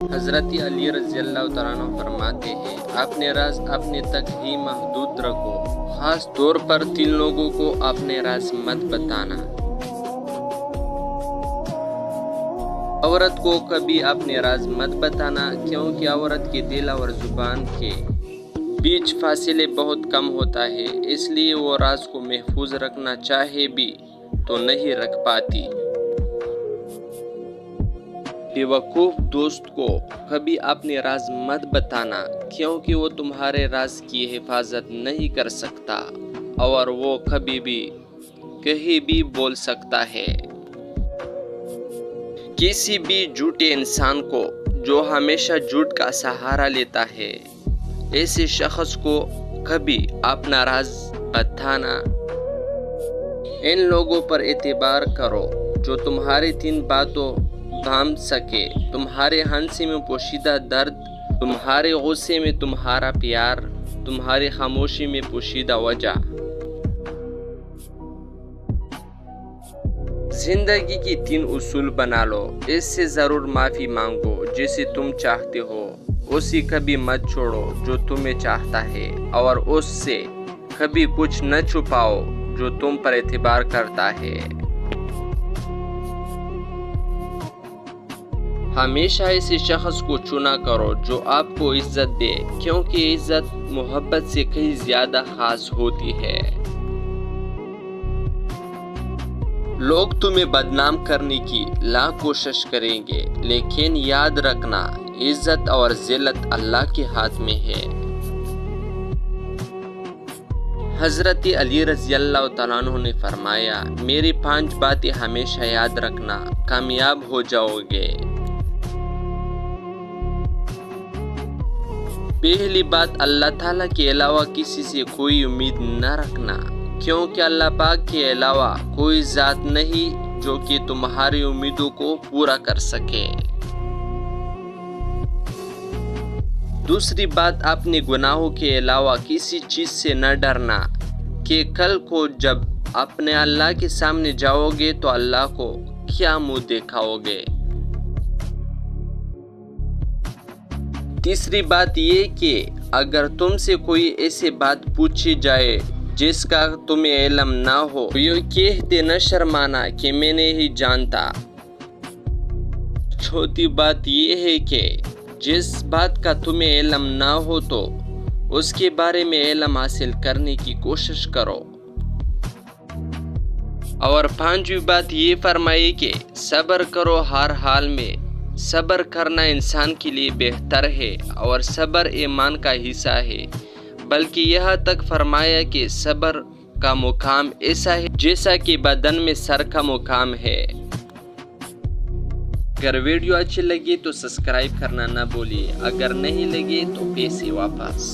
حضرت علی رضی اللہ تعالیٰ عنہ فرماتے ہیں، اپنے راز اپنے تک ہی محدود رکھو، خاص طور پر 3 لوگوں کو اپنے راز مت بتانا۔ عورت کو کبھی اپنے راز مت بتانا، کیونکہ عورت کے دل اور زبان کے بیچ فاصلے بہت کم ہوتا ہے، اس لیے وہ راز کو محفوظ رکھنا چاہے بھی تو نہیں رکھ پاتی۔ بیوقوف دوست کو کبھی اپنے راز مت بتانا، کیونکہ وہ تمہارے راز کی حفاظت نہیں کر سکتا اور وہ کبھی بھی کہیں بھی بول سکتا ہے۔ کسی بھی جھوٹے انسان کو جو ہمیشہ جھوٹ کا سہارا لیتا ہے، ایسے شخص کو کبھی اپنا راز بتانا۔ ان لوگوں پر اعتبار کرو جو تمہاری 3 باتوں تھام سکے، تمہارے ہنسی میں پوشیدہ درد، تمہارے غصے میں تمہارا پیار، تمہاری خاموشی میں پوشیدہ وجہ۔ زندگی کی 3 اصول بنا لو، اس سے ضرور معافی مانگو جسے تم چاہتے ہو، اسے کبھی مت چھوڑو جو تمہیں چاہتا ہے، اور اس سے کبھی کچھ نہ چھپاؤ جو تم پر اعتبار کرتا ہے۔ ہمیشہ ایسے شخص کو چنا کرو جو آپ کو عزت دے، کیونکہ عزت محبت سے کہیں زیادہ خاص ہوتی ہے۔ لوگ تمہیں بدنام کرنے کی لاکھ کوشش کریں گے، لیکن یاد رکھنا عزت اور ذلت اللہ کے ہاتھ میں ہے۔ حضرت علی رضی اللہ تعالیٰ عنہ نے فرمایا، میری 5 باتیں ہمیشہ یاد رکھنا، کامیاب ہو جاؤ گے۔ پہلی بات، اللہ تعالیٰ کے علاوہ کسی سے کوئی امید نہ رکھنا، کیونکہ اللہ پاک کے علاوہ کوئی ذات نہیں جو کہ تمہاری امیدوں کو پورا کر سکے۔ دوسری بات، اپنے گناہوں کے علاوہ کسی چیز سے نہ ڈرنا کہ کل کو جب اپنے اللہ کے سامنے جاؤ گے تو اللہ کو کیا منہ دکھاؤ گے۔ تیسری بات یہ کہ اگر تم سے کوئی ایسی بات پوچھی جائے جس کا تمہیں علم نہ ہو تو یہ کہتے نہ شرمانا کہ میں نہیں جانتا۔ چوتھی بات یہ ہے کہ جس بات کا تمہیں علم نہ ہو تو اس کے بارے میں علم حاصل کرنے کی کوشش کرو۔ اور 5ویں بات یہ فرمائی کہ صبر کرو ہر حال میں، صبر کرنا انسان کے لیے بہتر ہے اور صبر ایمان کا حصہ ہے، بلکہ یہاں تک فرمایا کہ صبر کا مقام ایسا ہے جیسا کہ بدن میں سر کا مقام ہے۔ اگر ویڈیو اچھی لگی تو سبسکرائب کرنا نہ بھولیے، اگر نہیں لگی تو پیسے واپس۔